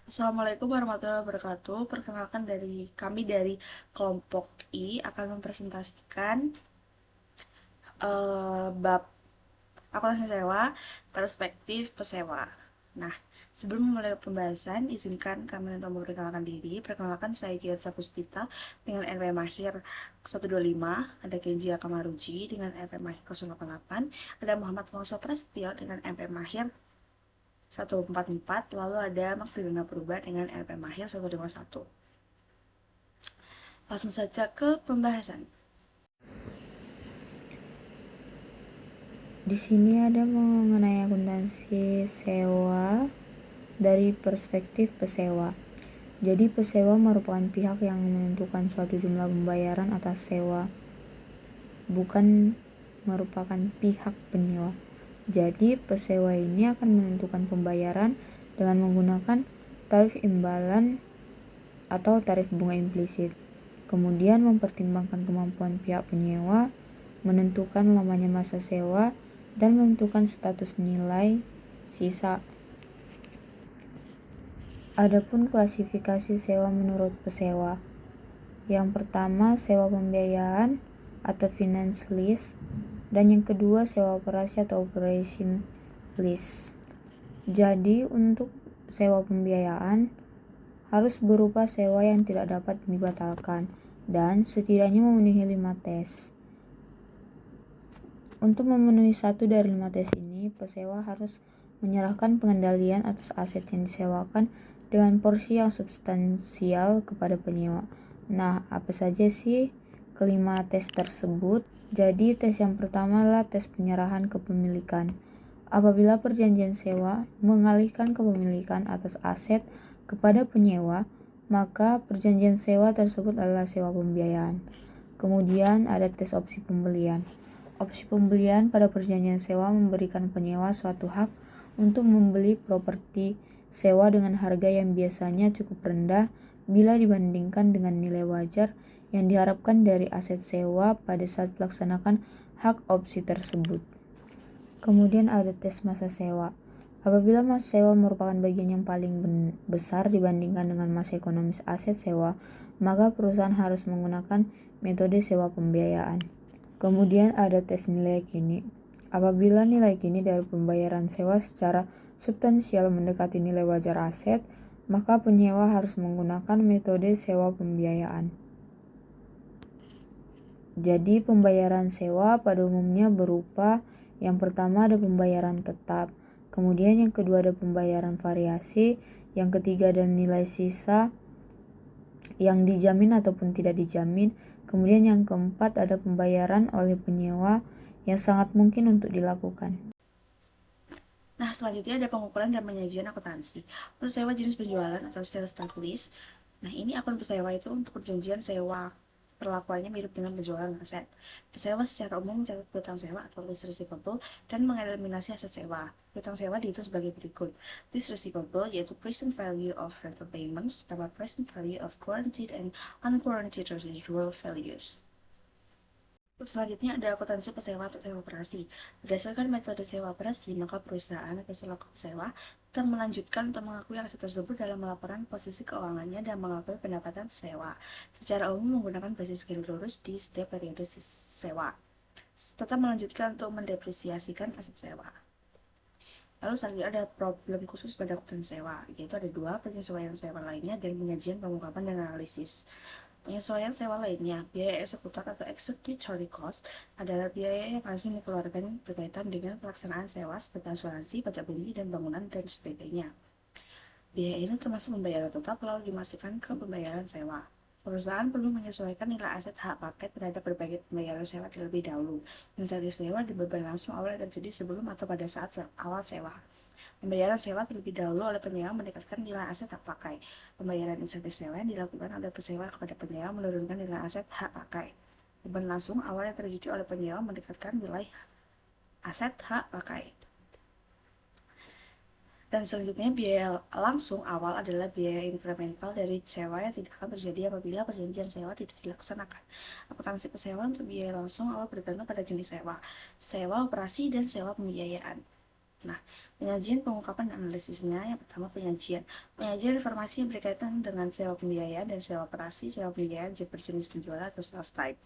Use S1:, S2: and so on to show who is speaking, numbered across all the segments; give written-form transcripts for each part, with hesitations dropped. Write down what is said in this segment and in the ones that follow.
S1: Assalamualaikum warahmatullahi wabarakatuh. Perkenalkan kami dari kelompok I akan mempresentasikan bab akuntansi sewa, perspektif pesewa. Nah, sebelum memulai pembahasan, izinkan kami untuk memperkenalkan diri. Perkenalkan saya Gilsa Puspita dengan NPM Mahir 125, ada Kenji Akamaruji dengan NPM Mahir 088, ada Muhammad Fausa Prasetyo dengan NPM Mahir 144, lalu ada Magdalena Purba dengan NPM Mahir 151. Langsung saja ke pembahasan.
S2: Di sini ada mengenai akuntansi sewa dari perspektif pesewa. Jadi pesewa merupakan pihak yang menentukan suatu jumlah pembayaran atas sewa, bukan merupakan pihak penyewa. Jadi pesewa ini akan menentukan pembayaran dengan menggunakan tarif imbalan atau tarif bunga implisit. Kemudian mempertimbangkan kemampuan pihak penyewa, menentukan lamanya masa sewa, dan menentukan status nilai sisa. Adapun klasifikasi sewa menurut pesewa. Yang pertama, sewa pembiayaan atau finance lease, dan yang kedua sewa operasi atau operation lease. Jadi untuk sewa pembiayaan harus berupa sewa yang tidak dapat dibatalkan dan setidaknya memenuhi 5 tes. Untuk memenuhi 1 dari 5 tes ini, pesewa harus menyerahkan pengendalian atas aset yang disewakan dengan porsi yang substansial kepada penyewa. Nah, apa saja sih kelima tes tersebut? Jadi, tes yang pertama adalah tes penyerahan kepemilikan. Apabila perjanjian sewa mengalihkan kepemilikan atas aset kepada penyewa, maka perjanjian sewa tersebut adalah sewa pembiayaan. Kemudian ada tes opsi pembelian. Opsi pembelian pada perjanjian sewa memberikan penyewa suatu hak untuk membeli properti sewa dengan harga yang biasanya cukup rendah bila dibandingkan dengan nilai wajar yang diharapkan dari aset sewa pada saat melaksanakan hak opsi tersebut. Kemudian ada tes masa sewa. Apabila masa sewa merupakan bagian yang paling besar dibandingkan dengan masa ekonomis aset sewa, maka perusahaan harus menggunakan metode sewa pembiayaan. Kemudian ada tes nilai kini. Apabila nilai kini dari pembayaran sewa secara substansial mendekati nilai wajar aset, maka penyewa harus menggunakan metode sewa pembiayaan. Jadi pembayaran sewa pada umumnya berupa yang pertama ada pembayaran tetap, kemudian yang kedua ada pembayaran variasi, yang ketiga ada nilai sisa yang dijamin ataupun tidak dijamin, kemudian yang keempat ada pembayaran oleh penyewa yang sangat mungkin untuk dilakukan.
S1: Nah, selanjutnya ada pengukuran dan penyajian akuntansi. Untuk sewa jenis penjualan atau sales type lease. Nah, ini akun pesewa itu untuk perjanjian sewa. Perlakuannya mirip dengan penjualan aset. Pesewa secara umum mencatat piutang sewa atau lease receivable dan mengeliminasi aset sewa. Piutang sewa dihitung sebagai berikut. Lease receivable yaitu present value of rental payments tambah present value of guaranteed and unguaranteed residual values. Selanjutnya ada akuntansi pesewa atau sewa operasi. Berdasarkan metode sewa operasi, maka perusahaan atau selaku pesewa akan melanjutkan untuk mengakui aset tersebut dalam melaporan posisi keuangannya dan mengakui pendapatan sewa. Secara umum menggunakan basis garis lurus di setiap periode sewa. Tetap melanjutkan untuk mendepresiasikan aset sewa. Lalu selanjutnya ada problem khusus pada akuntansi sewa, yaitu ada dua, penyesuaian sewa lainnya dan penyajian pengungkapan dan analisis. Penyesuaian sewa lainnya, biaya eksekutor atau executory cost adalah biaya yang langsung dikeluarkan berkaitan dengan pelaksanaan sewa seperti asuransi, pajak bumi, dan bangunan, dan sebagainya. Biaya ini termasuk pembayaran tetap lalu dimasukkan ke pembayaran sewa. Perusahaan perlu menyesuaikan nilai aset hak paket terhadap berbagai pembayaran sewa terlebih dahulu. Insentif sewa dibeban langsung awal terjadi sebelum atau pada saat awal sewa. Pembayaran sewa terlebih dahulu oleh penyewa mendekatkan nilai aset hak pakai. Pembayaran insentif sewa yang dilakukan oleh pesewa kepada penyewa menurunkan nilai aset hak pakai. Beban langsung awal yang terjadi oleh penyewa mendekatkan nilai aset hak pakai. Dan selanjutnya biaya langsung awal adalah biaya incremental dari sewa yang tidak akan terjadi apabila perjanjian sewa tidak dilaksanakan. Akuntansi pesewa untuk biaya langsung awal bergantung pada jenis sewa, sewa operasi, dan sewa pembiayaan. Nah, Penyajian, pengungkapan, dan analisisnya. Yang pertama, penyajian. Penyajian informasi yang berkaitan dengan sewa pembiayaan dan sewa operasi, sewa pembiayaan, berjenis penjualan atau sales type.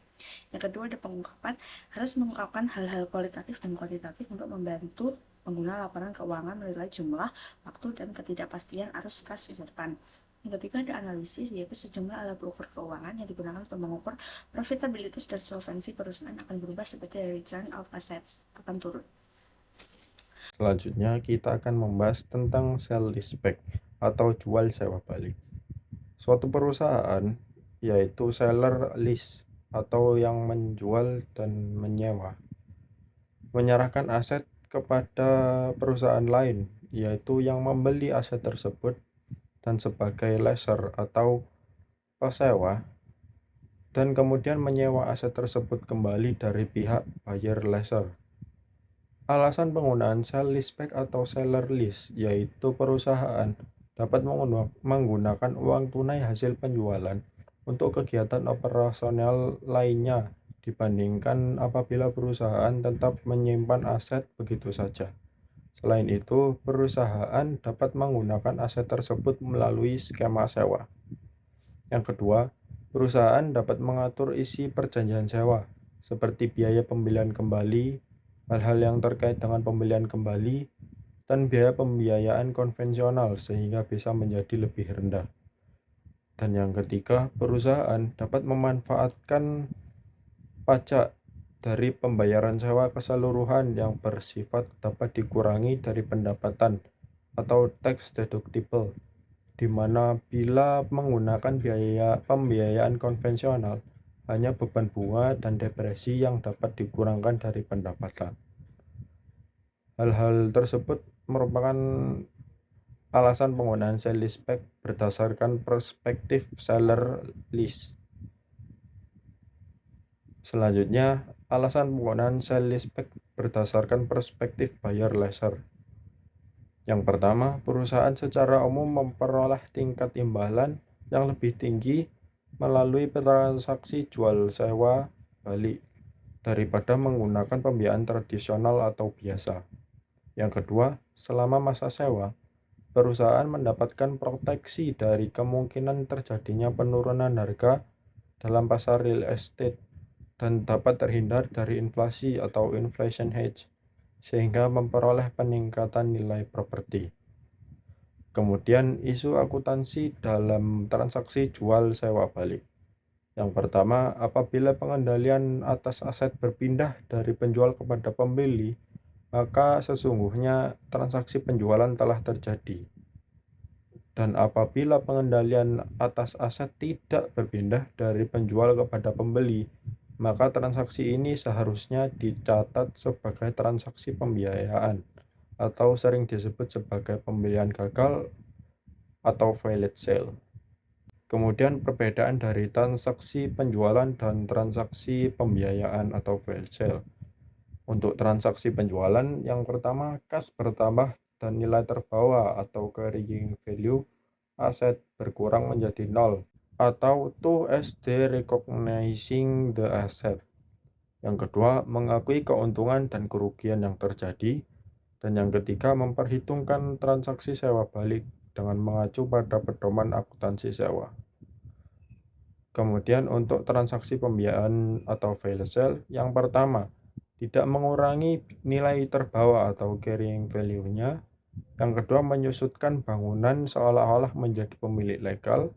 S1: Yang kedua, ada pengungkapan. Harus mengungkapkan hal-hal kualitatif dan kuantitatif untuk membantu pengguna laporan keuangan menilai jumlah, waktu, dan ketidakpastian arus kas masa depan. Yang ketiga, ada analisis, yaitu sejumlah alat ukur keuangan yang digunakan untuk mengukur profitabilitas dan solvensi perusahaan akan berubah seperti return of assets akan turun.
S3: Selanjutnya kita akan membahas tentang sale leaseback atau jual sewa balik. Suatu perusahaan, yaitu seller lease atau yang menjual dan menyewa, menyerahkan aset kepada perusahaan lain, yaitu yang membeli aset tersebut dan sebagai lessor atau pesewa, dan kemudian menyewa aset tersebut kembali dari pihak buyer lessor. Alasan penggunaan sale leaseback atau seller lease yaitu perusahaan dapat menggunakan uang tunai hasil penjualan untuk kegiatan operasional lainnya dibandingkan apabila perusahaan tetap menyimpan aset begitu saja. Selain itu, perusahaan dapat menggunakan aset tersebut melalui skema sewa. Yang kedua, perusahaan dapat mengatur isi perjanjian sewa, seperti biaya pembelian kembali, hal-hal yang terkait dengan pembelian kembali, dan biaya pembiayaan konvensional sehingga bisa menjadi lebih rendah. Dan yang ketiga, perusahaan dapat memanfaatkan pajak dari pembayaran sewa keseluruhan yang bersifat dapat dikurangi dari pendapatan atau tax deductible, di mana bila menggunakan biaya pembiayaan konvensional, hanya beban bunga dan depresi yang dapat dikurangkan dari pendapatan. Hal-hal tersebut merupakan alasan penggunaan sale leaseback berdasarkan perspektif seller lease. Selanjutnya, alasan penggunaan sale leaseback berdasarkan perspektif buyer lessor. Yang pertama, perusahaan secara umum memperoleh tingkat imbalan yang lebih tinggi melalui transaksi jual sewa balik daripada menggunakan pembiayaan tradisional atau biasa. Yang kedua, selama masa sewa, perusahaan mendapatkan proteksi dari kemungkinan terjadinya penurunan harga dalam pasar real estate dan dapat terhindar dari inflasi atau inflation hedge, sehingga memperoleh peningkatan nilai properti. Kemudian isu akuntansi dalam transaksi jual sewa balik. Yang pertama, apabila pengendalian atas aset berpindah dari penjual kepada pembeli, maka sesungguhnya transaksi penjualan telah terjadi. Dan apabila pengendalian atas aset tidak berpindah dari penjual kepada pembeli, maka transaksi ini seharusnya dicatat sebagai transaksi pembiayaan atau sering disebut sebagai pembelian gagal atau failed sale. Kemudian perbedaan dari transaksi penjualan dan transaksi pembiayaan atau failed sale. Untuk transaksi penjualan, yang pertama kas bertambah dan nilai terbawa atau carrying value aset berkurang menjadi nol, atau 2SD recognizing the asset. Yang kedua, mengakui keuntungan dan kerugian yang terjadi. Dan yang ketiga, memperhitungkan transaksi sewa balik dengan mengacu pada pedoman akuntansi sewa. Kemudian untuk transaksi pembiayaan atau failed sale, yang pertama, tidak mengurangi nilai terbawa atau carrying value-nya. Yang kedua, menyusutkan bangunan seolah-olah menjadi pemilik legal.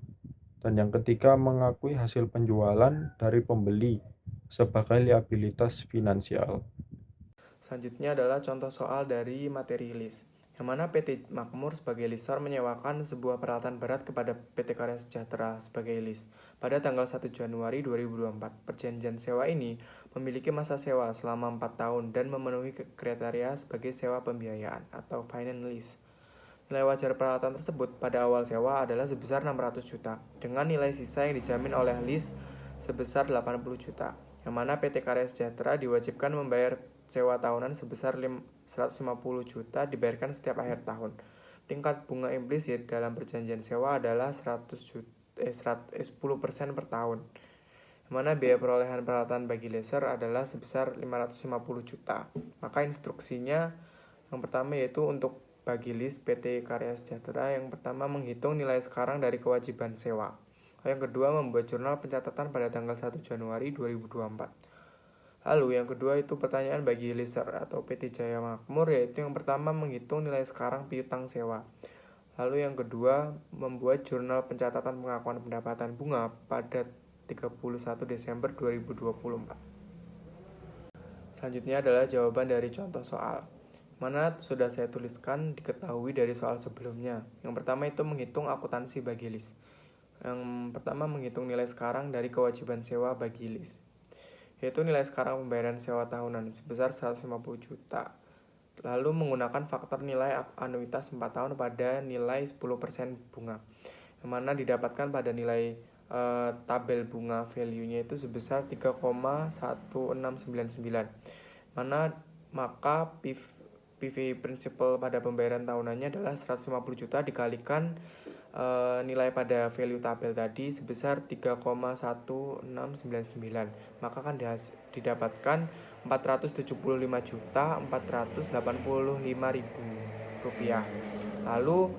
S3: Dan yang ketiga, mengakui hasil penjualan dari pembeli sebagai liabilitas finansial.
S4: Selanjutnya adalah contoh soal dari materi lease, yang mana PT Makmur sebagai lessor menyewakan sebuah peralatan berat kepada PT Karya Sejahtera sebagai lease pada tanggal 1 Januari 2024. Perjanjian sewa ini memiliki masa sewa selama 4 tahun dan memenuhi kriteria sebagai sewa pembiayaan atau finance lease. Nilai wajar peralatan tersebut pada awal sewa adalah sebesar 600 juta, dengan nilai sisa yang dijamin oleh lease sebesar 80 juta, yang mana PT Karya Sejahtera diwajibkan membayar sewa tahunan sebesar 150 juta dibayarkan setiap akhir tahun. Tingkat bunga implisit dalam perjanjian sewa adalah 10% per tahun, yang mana biaya perolehan peralatan bagi lessor adalah sebesar 550 juta. Maka instruksinya yang pertama yaitu untuk bagi list PT Karya Sejahtera. Yang pertama, menghitung nilai sekarang dari kewajiban sewa. Yang kedua, membuat jurnal pencatatan pada tanggal 1 Januari 2024. Lalu yang kedua itu pertanyaan bagi lister atau PT Jaya Makmur, yaitu yang pertama menghitung nilai sekarang piutang sewa. Lalu yang kedua membuat jurnal pencatatan pengakuan pendapatan bunga pada 31 Desember 2024. Selanjutnya adalah jawaban dari contoh soal, mana sudah saya tuliskan diketahui dari soal sebelumnya. Yang pertama itu menghitung akuntansi bagi list. Yang pertama menghitung nilai sekarang dari kewajiban sewa bagi list, yaitu nilai sekarang pembayaran sewa tahunan sebesar 150 juta. Lalu menggunakan faktor nilai anuitas 4 tahun pada nilai 10% bunga, yang mana didapatkan pada nilai tabel bunga value-nya itu sebesar 3,1699. Maka PV principal pada pembayaran tahunannya adalah 150 juta dikalikan nilai pada value tabel tadi sebesar 3,1699, maka akan didapatkan 475.485.000 rupiah. Lalu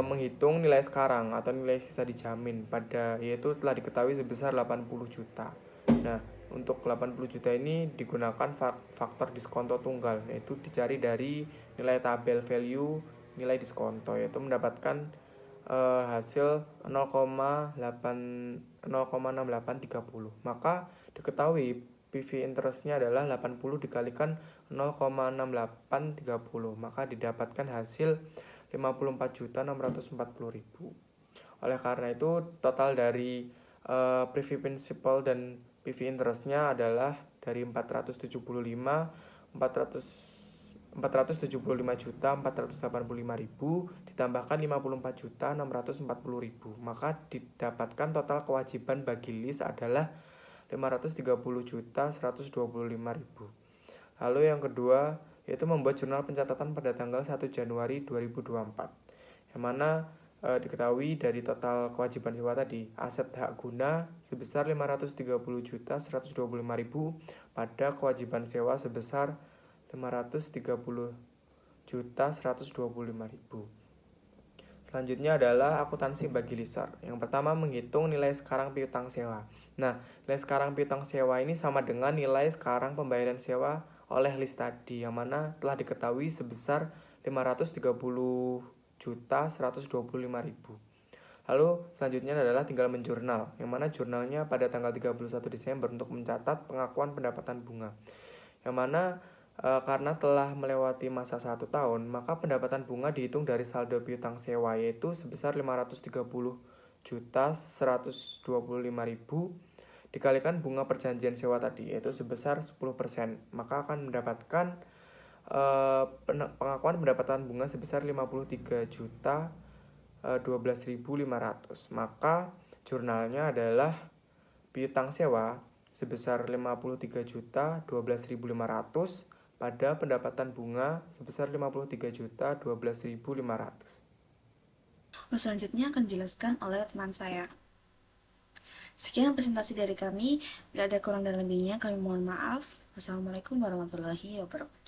S4: menghitung nilai sekarang atau nilai sisa dijamin yaitu telah diketahui sebesar 80 juta. Nah, untuk 80 juta ini digunakan faktor diskonto tunggal, yaitu dicari dari nilai tabel value nilai diskonto, yaitu mendapatkan hasil 0,6830. Maka diketahui PV interestnya adalah 80 dikalikan 0,6830, maka didapatkan hasil 54.640.000. Oleh karena itu total dari PV principal dan PV interestnya adalah dari 475.485.000 ditambahkan 54.640.000, maka didapatkan total kewajiban bagi list adalah 530.125.000. Lalu yang kedua yaitu membuat jurnal pencatatan pada tanggal 1 Januari 2024, yang mana diketahui dari total kewajiban sewa tadi, aset hak guna sebesar 530.125.000 pada kewajiban sewa sebesar 530.125.000. Selanjutnya adalah akuntansi bagi lister. Yang pertama menghitung nilai sekarang piutang sewa. Nah, nilai sekarang piutang sewa ini sama dengan nilai sekarang pembayaran sewa oleh list tadi, yang mana telah diketahui sebesar 530.125.000. Lalu selanjutnya adalah tinggal menjurnal, yang mana jurnalnya pada tanggal 31 Desember untuk mencatat pengakuan pendapatan bunga. Yang mana karena telah melewati masa 1 tahun, maka pendapatan bunga dihitung dari saldo piutang sewa, yaitu sebesar 530.125.000 dikalikan bunga perjanjian sewa tadi, yaitu sebesar 10%, maka akan mendapatkan pengakuan pendapatan bunga sebesar 53.012.500. Maka jurnalnya adalah piutang sewa sebesar 53.012.500 pada pendapatan bunga sebesar 53.012.500.
S1: Selanjutnya akan dijelaskan oleh teman saya. Sekian presentasi dari kami, tidak ada kurang dan lebihnya kami mohon maaf. Wassalamualaikum warahmatullahi wabarakatuh.